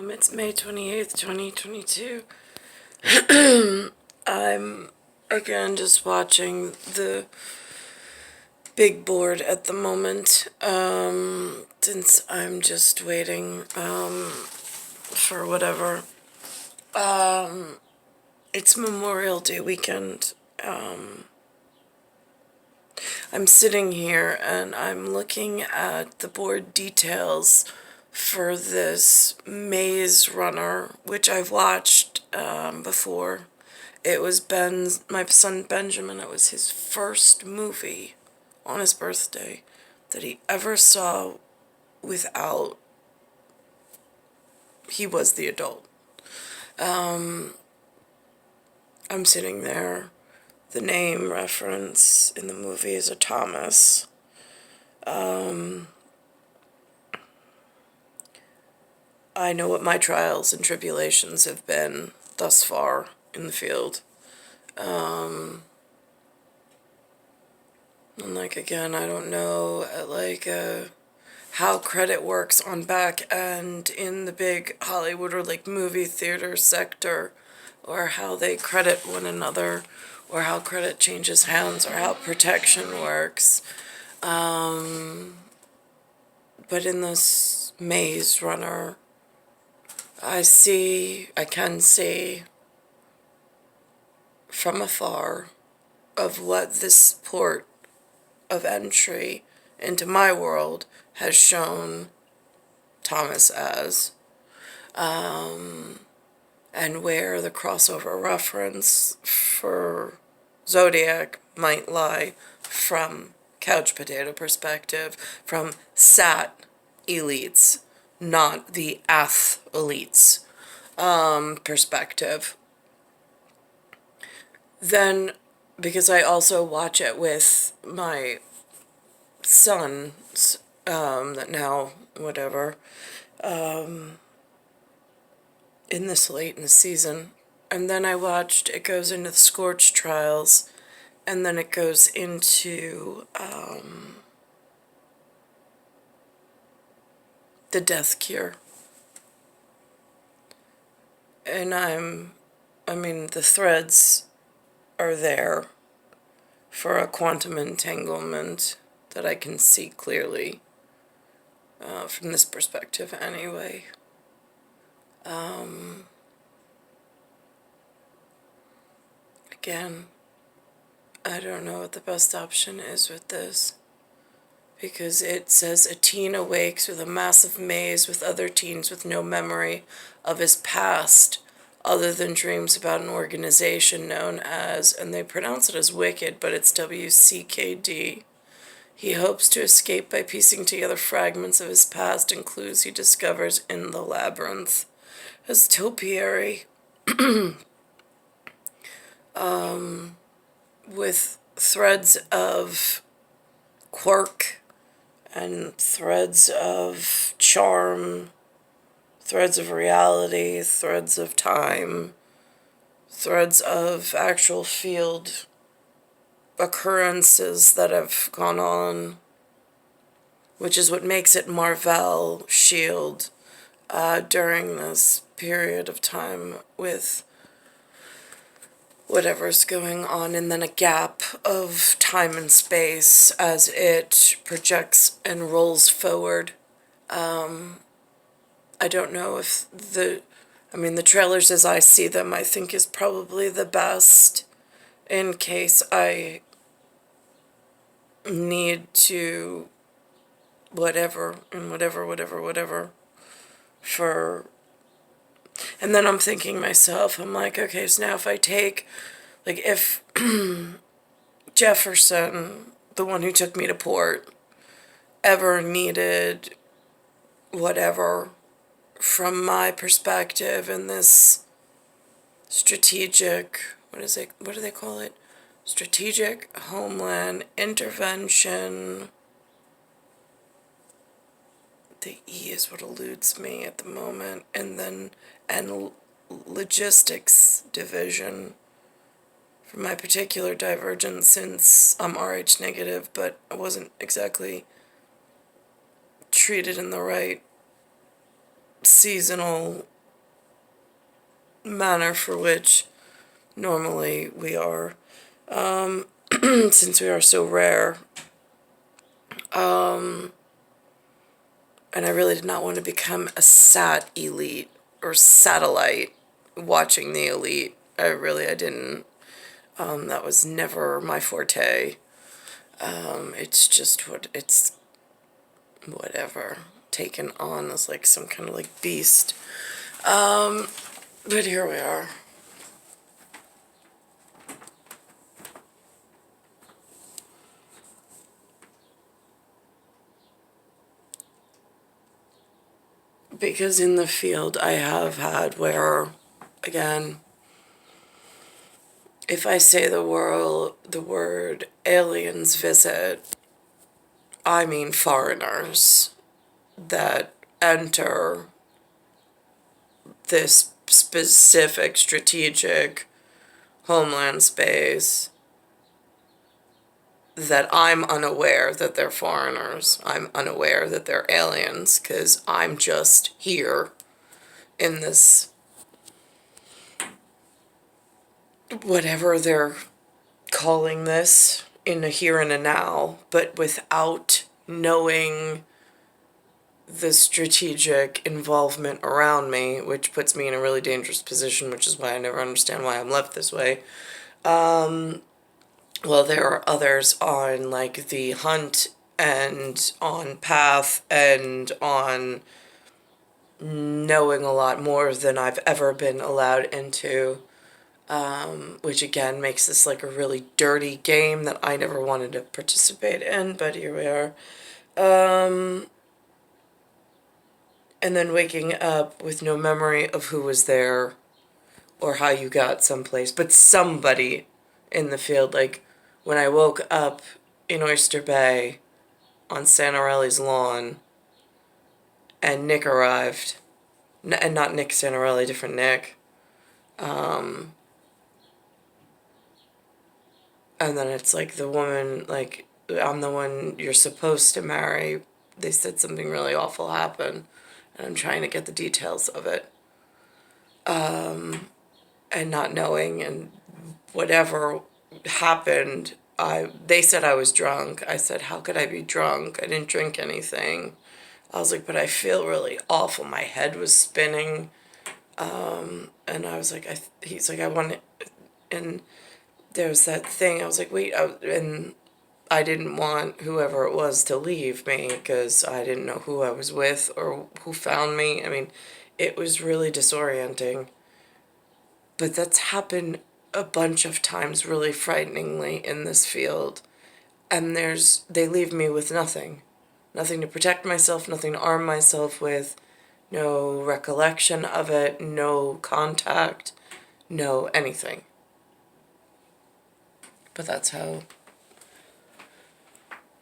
It's May 28th, 2022. I'm again just watching the big board at the moment, since I'm just waiting for whatever. It's Memorial Day weekend. I'm sitting here and I'm looking at the board details for this Maze Runner, which I've watched before. It was my son Benjamin, it was his first movie on his birthday that he ever saw without, he was the adult. I'm sitting there. The name reference in the movie is a Thomas. I know what my trials and tribulations have been thus far in the field. And again, I don't know, how credit works on back end in the big Hollywood or movie theater sector, or how they credit one another, or how credit changes hands, or how protection works. But in this Maze Runner, I can see from afar of what this port of entry into my world has shown Thomas as, and where the crossover reference for Zodiac might lie from couch potato perspective, from sat elites, not the athletes perspective. Then, because I also watch it with my son, that now, whatever, in this late in the season, and then I watched, it goes into the Scorch Trials, and then it goes into the Death Cure. And the threads are there for a quantum entanglement that I can see clearly, from this perspective anyway. Again, I don't know what the best option is with this, because it says a teen awakes with a massive maze with other teens with no memory of his past other than dreams about an organization known as, and they pronounce it as Wicked, but it's WCKD. He hopes to escape by piecing together fragments of his past and clues he discovers in the labyrinth. As topiary, with threads of quirk and threads of charm, threads of reality, threads of time, threads of actual field occurrences that have gone on, which is what makes it Marvel Shield during this period of time with whatever's going on, and then a gap of time and space as it projects and rolls forward. I don't know if the trailers as I see them, I think is probably the best in case I need to whatever for. And then I'm thinking myself, I'm like, okay, so now if I take, if Jefferson, the one who took me to port, ever needed whatever from my perspective in this strategic, what do they call it? Strategic Homeland Intervention. The E is what eludes me at the moment, and logistics division for my particular divergence, since I'm Rh negative, but I wasn't exactly treated in the right seasonal manner for which normally we are, since we are so rare. And I really did not want to become a sat elite or satellite watching the elite. I didn't. That was never my forte. It's just it's whatever. Taken on as like some kind of like beast. But here we are. Because in the field I have had where, again, if I say the word aliens visit, I mean foreigners that enter this specific strategic homeland space that I'm unaware that they're foreigners. I'm unaware that they're aliens because I'm just here in this, whatever they're calling this, in a here and a now, but without knowing the strategic involvement around me, which puts me in a really dangerous position, which is why I never understand why I'm left this way. Well, there are others on like the hunt and on path and on knowing a lot more than I've ever been allowed into, which again makes this like a really dirty game that I never wanted to participate in, but here we are. And then waking up with no memory of who was there or how you got someplace, but somebody in the field. Like when I woke up in Oyster Bay on Santarelli's lawn and Nick arrived, and not Nick Santarelli, different Nick. And then it's like the woman, like, I'm the one you're supposed to marry. They said something really awful happened, and I'm trying to get the details of it. And not knowing, and whatever happened, they said I was drunk. I said, how could I be drunk? I didn't drink anything. I was like, but I feel really awful. My head was spinning. And I was like, he's like, I want it. And there was that thing. I was like, wait, and I didn't want whoever it was to leave me because I didn't know who I was with or who found me. I mean, it was really disorienting. But that's happened a bunch of times really frighteningly in this field. And they leave me with nothing. Nothing to protect myself, nothing to arm myself with, no recollection of it, no contact, no anything. But that's how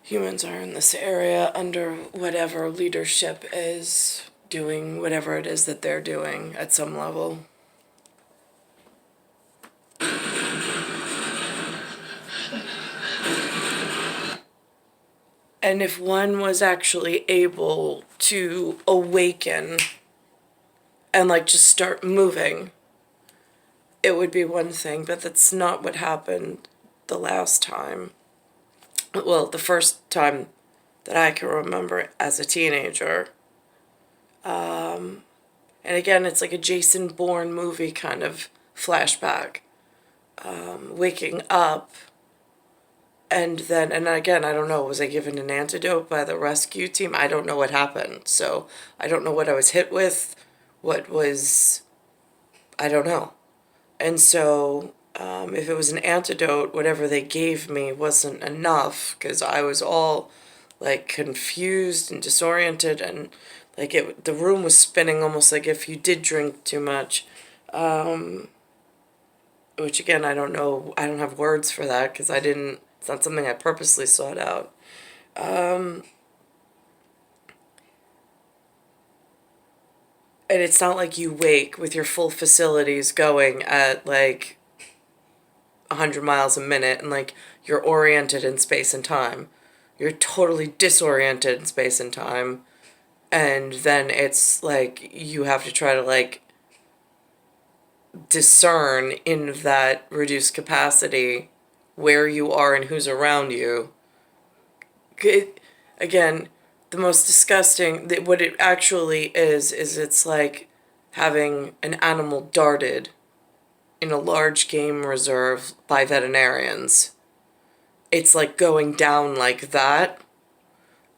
humans are in this area under whatever leadership is doing whatever it is that they're doing at some level. And if one was actually able to awaken and like just start moving, it would be one thing, but that's not what happened the last time. Well, the first time that I can remember as a teenager. And again, it's like a Jason Bourne movie kind of flashback. Waking up, and again, I don't know, was I given an antidote by the rescue team? I don't know what happened. So I don't know what I was hit with, I don't know. And so if it was an antidote, whatever they gave me wasn't enough because I was all like confused and disoriented, and like the room was spinning almost like if you did drink too much. Which again, I don't know, I don't have words for that because it's not something I purposely sought out. And it's not like you wake with your full facilities going at like 100 miles a minute and like you're oriented in space and time. You're totally disoriented in space and time. And then it's like you have to try to like discern in that reduced capacity where you are and who's around you. Again, the most disgusting, what it actually is it's like having an animal darted in a large game reserve by veterinarians. It's like going down like that,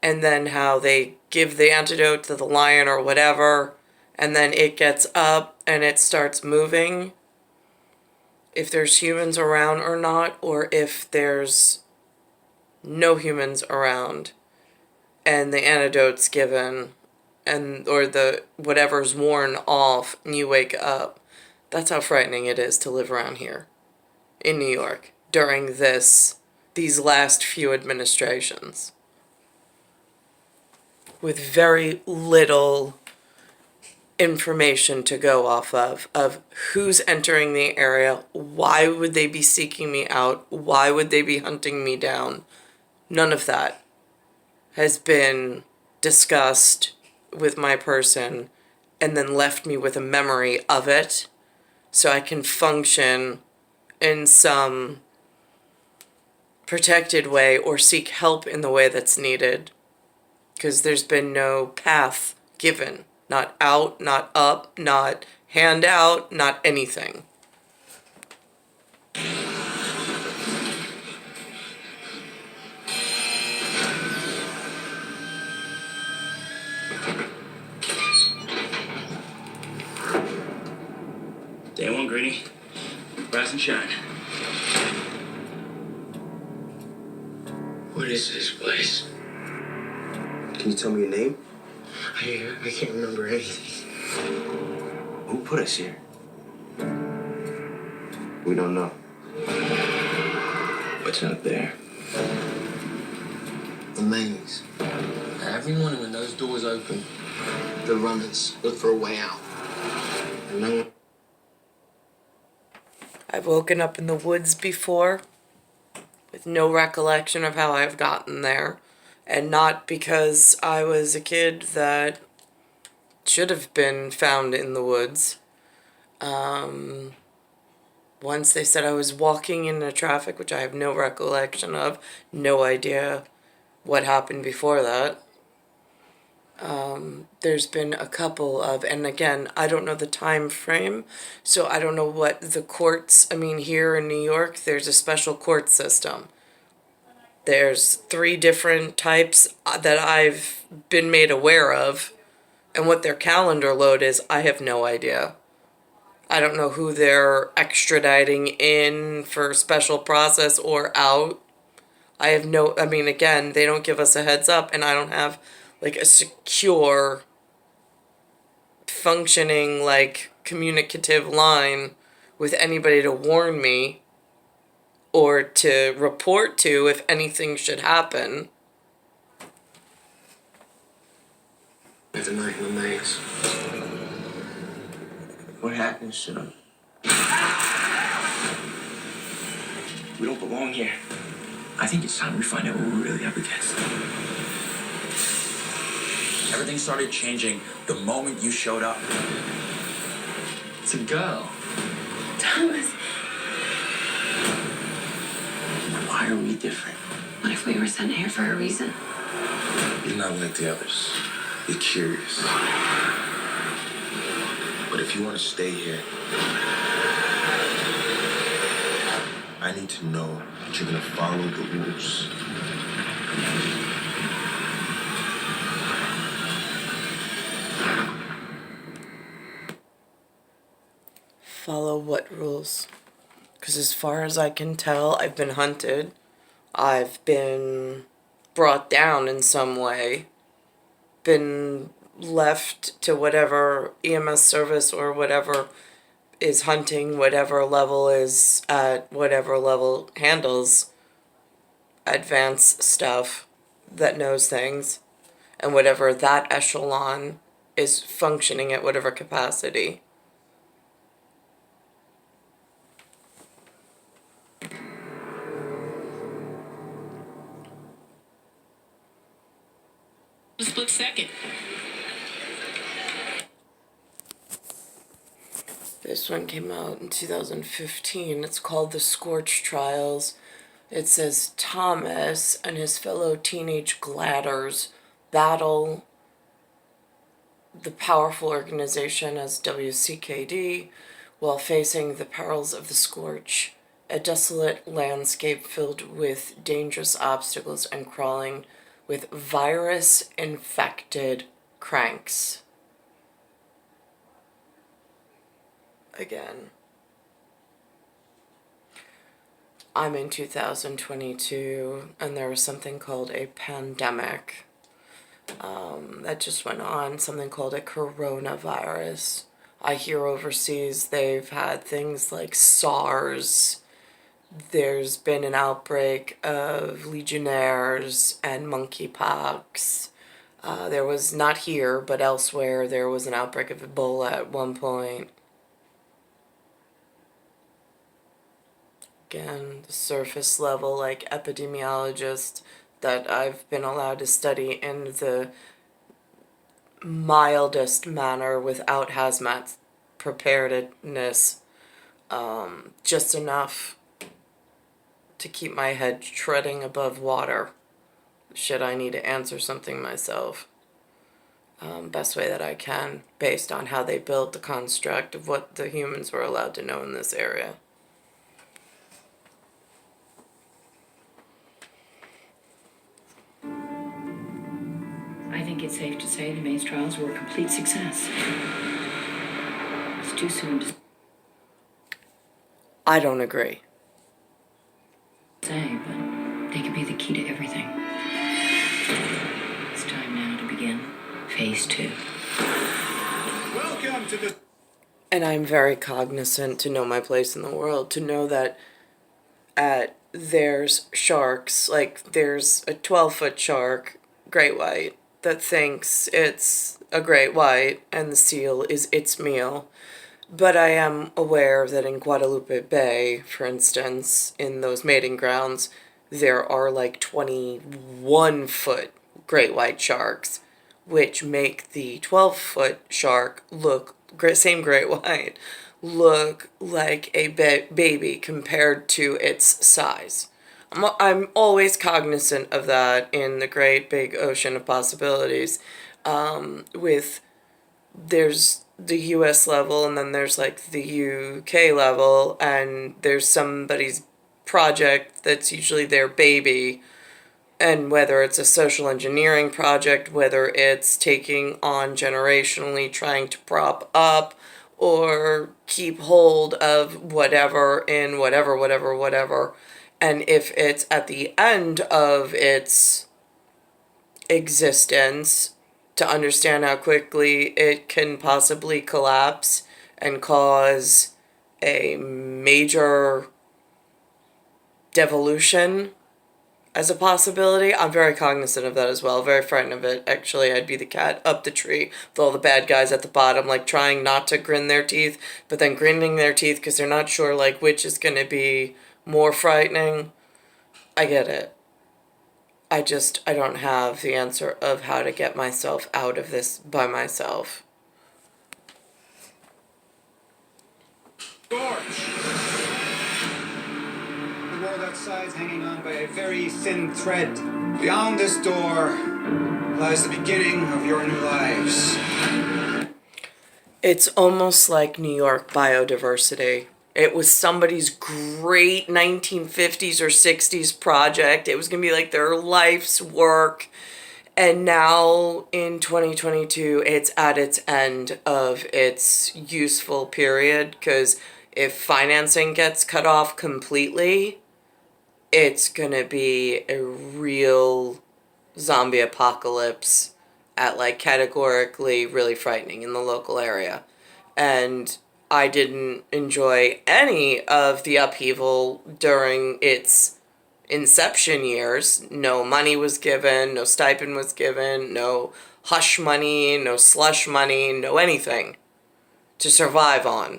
and then how they give the antidote to the lion or whatever, and then it gets up and it starts moving. If there's humans around or not, or if there's no humans around and the antidote's given and or the whatever's worn off and you wake up. That's how frightening it is to live around here in New York during these last few administrations, with very little information to go off of who's entering the area, why would they be seeking me out, why would they be hunting me down. None of that has been discussed with my person and then left me with a memory of it so I can function in some protected way or seek help in the way that's needed, because there's been no path given. Not out, not up, not hand out, not anything. Day one, Greeny. Rise and shine. What is this place? Can you tell me your name? I can't remember anything. Who put us here? We don't know. What's out there? The maze. Every morning when those doors open, The runners look for a way out. And no one... I've woken up in the woods before with no recollection of how I've gotten there. And not because I was a kid that should have been found in the woods. Once they said I was walking into traffic, which I have no recollection of, no idea what happened before that. There's been a couple of, and again, I don't know the time frame, so I don't know what the courts, here in New York, there's a special court system. There's 3 different types that I've been made aware of, and what their calendar load is, I have no idea. I don't know who they're extraditing in for special process or out. I have no, again, they don't give us a heads up, and I don't have, a secure, functioning, communicative line with anybody to warn me or to report to if anything should happen. The night in the maze. What happens to them? we don't belong here. I think it's time we find out what we're really up against. Everything started changing the moment you showed up. It's a girl. Thomas. Why are we different? What if we were sent here for a reason? You're not like the others. You're curious. But if you want to stay here, I need to know that you're going to follow the rules. Follow what rules? Because as far as I can tell, I've been hunted. I've been brought down in some way. Been left to whatever EMS service or whatever is hunting, whatever level is at whatever level handles advanced stuff that knows things, and whatever that echelon is functioning at whatever capacity. A split second. This one came out in 2015. It's called The Scorch Trials. It says Thomas and his fellow teenage gladders battle the powerful organization as WCKD while facing the perils of the scorch, a desolate landscape filled with dangerous obstacles and crawling with virus-infected cranks. Again, I'm in 2022, and there was something called a pandemic that just went on, something called a coronavirus. I hear overseas they've had things like SARS. There's been an outbreak of Legionnaires and monkeypox. There was, not here, but elsewhere, there was an outbreak of Ebola at one point. Again, the surface level, like epidemiologist that I've been allowed to study in the mildest manner without hazmat preparedness, just enough to keep my head treading above water should I need to answer something myself. Best way that I can, based on how they built the construct of what the humans were allowed to know in this area. I think it's safe to say the Maze trials were a complete success. It's too soon to I don't agree. say, but they could be the key to everything. It's time now to begin phase 2. Welcome to the And I'm very cognizant to know my place in the world, to know that there's sharks, like there's a 12-foot shark, great white, that thinks it's a great white and the seal is its meal. But I am aware that in Guadalupe Bay, for instance, in those mating grounds, there are like 21-foot great white sharks, which make the 12-foot shark look, same great white, look like a baby compared to its size. I'm always cognizant of that in the great big ocean of possibilities. There's the US level, and then there's like the UK level, and there's somebody's project that's usually their baby. And whether it's a social engineering project, whether it's taking on generationally trying to prop up or keep hold of whatever in whatever. And if it's at the end of its existence, to understand how quickly it can possibly collapse and cause a major devolution as a possibility. I'm very cognizant of that as well. Very frightened of it. Actually, I'd be the cat up the tree with all the bad guys at the bottom, like trying not to grin their teeth, but then grinning their teeth because they're not sure like which is going to be more frightening. I get it. I don't have the answer of how to get myself out of this by myself. torch. The world outside is hanging on by a very thin thread. Beyond this door lies the beginning of your new lives. It's almost like New York biodiversity. It was somebody's great 1950s or 60s project. It was going to be like their life's work. And now in 2022, it's at its end of its useful period, because if financing gets cut off completely, it's going to be a real zombie apocalypse at like categorically really frightening in the local area. And I didn't enjoy any of the upheaval during its inception years. No money was given, no stipend was given, no hush money, no slush money, no anything to survive on.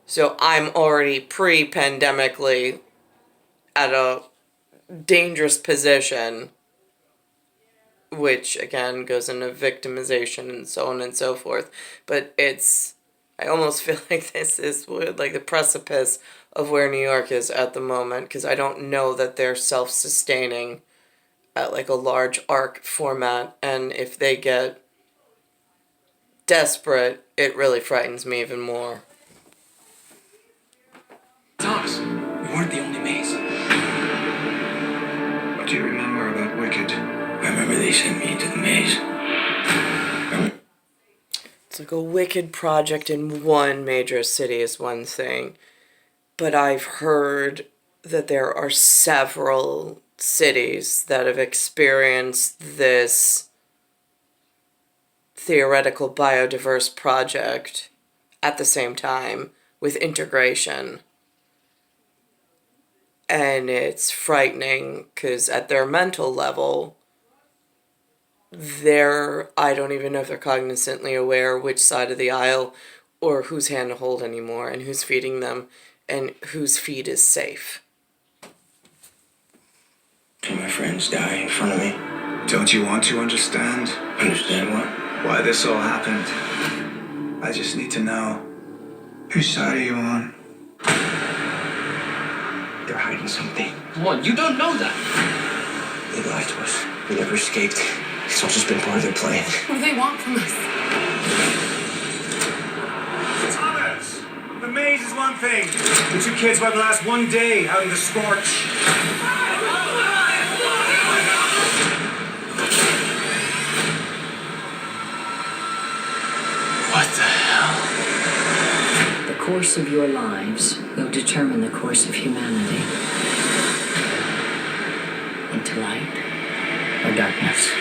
So I'm already pre-pandemically at a dangerous position, which again goes into victimization and so on and so forth. But I almost feel like this is like the precipice of where New York is at the moment, because I don't know that they're self-sustaining at like a large arc format, and if they get desperate, it really frightens me even more. Thomas, we weren't the only maze. What do you remember about Wicked? I remember they sent me into the maze. It's like a wicked project in one major city is one thing, but I've heard that there are several cities that have experienced this theoretical biodiverse project at the same time with integration. And it's frightening because at their mental level, I don't even know if they're cognizantly aware which side of the aisle or whose hand to hold anymore, and who's feeding them and whose feed is safe. And my friends die in front of me. Don't you want to understand Understand what? why this all happened? I just need to know. Whose side are you on? They're hiding something. What? You don't know that? They lied to us. We never escaped. It's all just been part of their plan. What do they want from us? Thomas! The maze is one thing. The two kids might last one day out in the scorch. What the hell? The course of your lives will determine the course of humanity. Into light or darkness.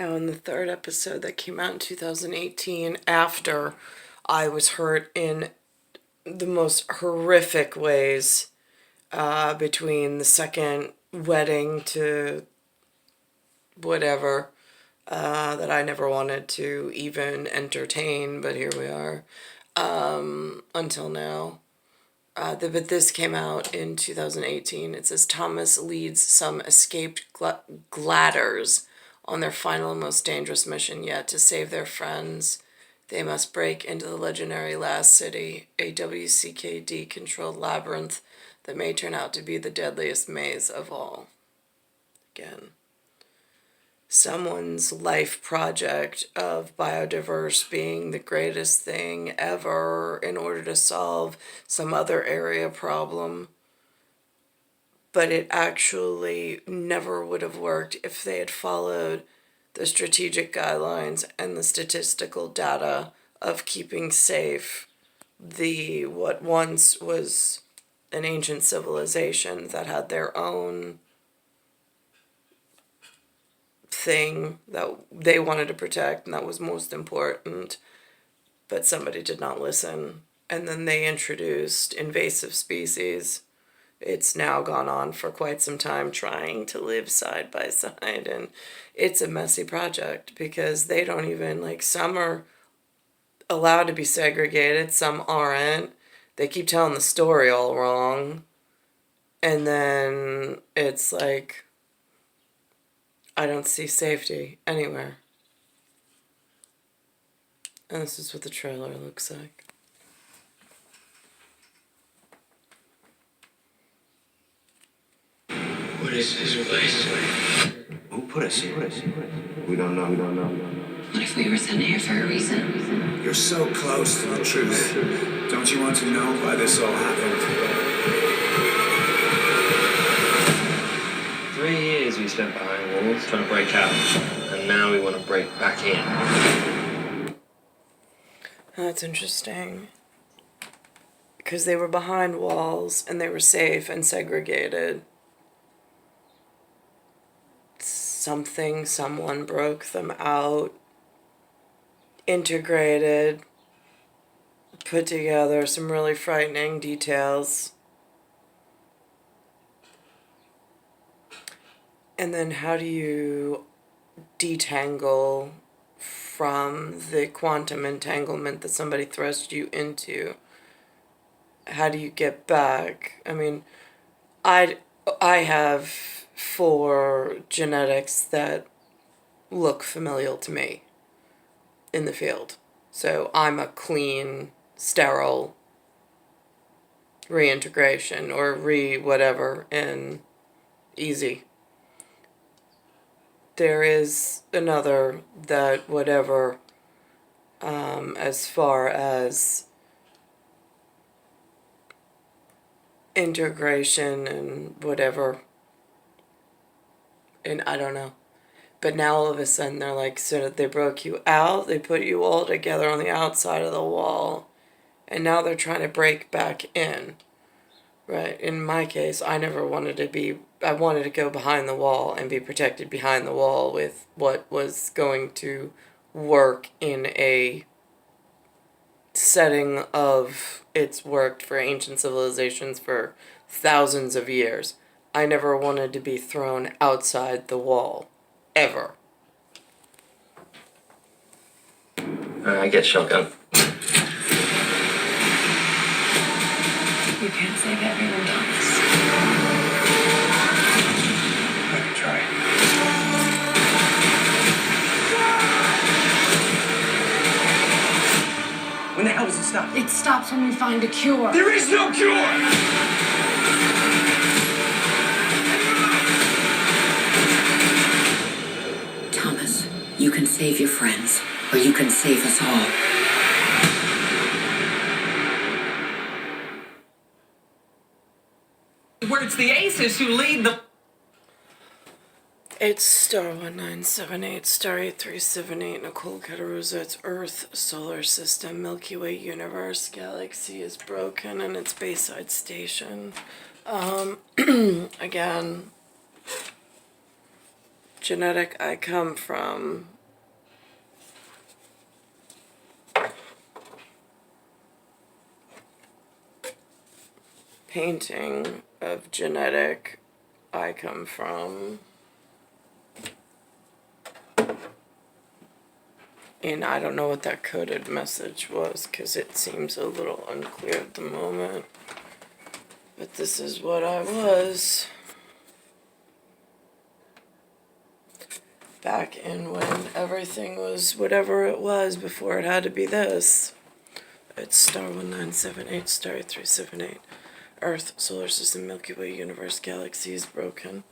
Now, in the third episode that came out in 2018, after I was hurt in the most horrific ways, between the second wedding to whatever, that I never wanted to even entertain, but here we are, until now. But this came out in 2018. It says Thomas leads some escaped gladders on their final and most dangerous mission yet to save their friends. They must break into the legendary Last City, a WCKD-controlled labyrinth that may turn out to be the deadliest maze of all. Again, someone's life project of biodiverse being the greatest thing ever in order to solve some other area problem. But it actually never would have worked if they had followed the strategic guidelines and the statistical data of keeping safe what once was an ancient civilization that had their own thing that they wanted to protect and that was most important, but somebody did not listen. And then they introduced invasive species. It's now gone on for quite some time trying to live side by side, and it's a messy project because they don't even, like, some are allowed to be segregated, some aren't. They keep telling the story all wrong, and then it's like, I don't see safety anywhere. And this is what the trailer looks like. What is this place? Who put us here? We don't know. What if we were sent here for a reason? You're so close to the truth. Don't you want to know why this all happened? 3 years we spent behind walls trying to break out, and now we want to break back in. That's interesting. Because they were behind walls and they were safe and segregated. Someone broke them out, integrated, put together some really frightening details. And then how do you detangle from the quantum entanglement that somebody thrust you into, how do you get back? I mean, I have 4 genetics that look familial to me in the field. So I'm a clean, sterile reintegration or whatever and easy. There is another that whatever, as far as integration and whatever, and I don't know. But now all of a sudden they're like, so they broke you out, they put you all together on the outside of the wall, and now they're trying to break back in. Right? In my case, I never wanted to be, I wanted to go behind the wall and be protected behind the wall with what was going to work in a setting of it's worked for ancient civilizations for thousands of years. I never wanted to be thrown outside the wall. Ever. I get shotgun. You can't save everyone, Thomas. Let me try. When the hell does it stop? It stops when we find a cure. There is no cure! Thomas, you can save your friends, or you can save us all. Where it's the aces who lead the... It's star 1978, star 8378, Nicole, Cattaruzza. It's Earth, solar system, Milky Way universe, galaxy is broken, and its Bayside station. Again, genetic I come from. Painting of genetic I come from. And I don't know what that coded message was because it seems a little unclear at the moment. But this is what I was. Back in when everything was whatever it was before it had to be this. It's star 1978, star 378. Earth, solar system, Milky Way universe, galaxy is broken.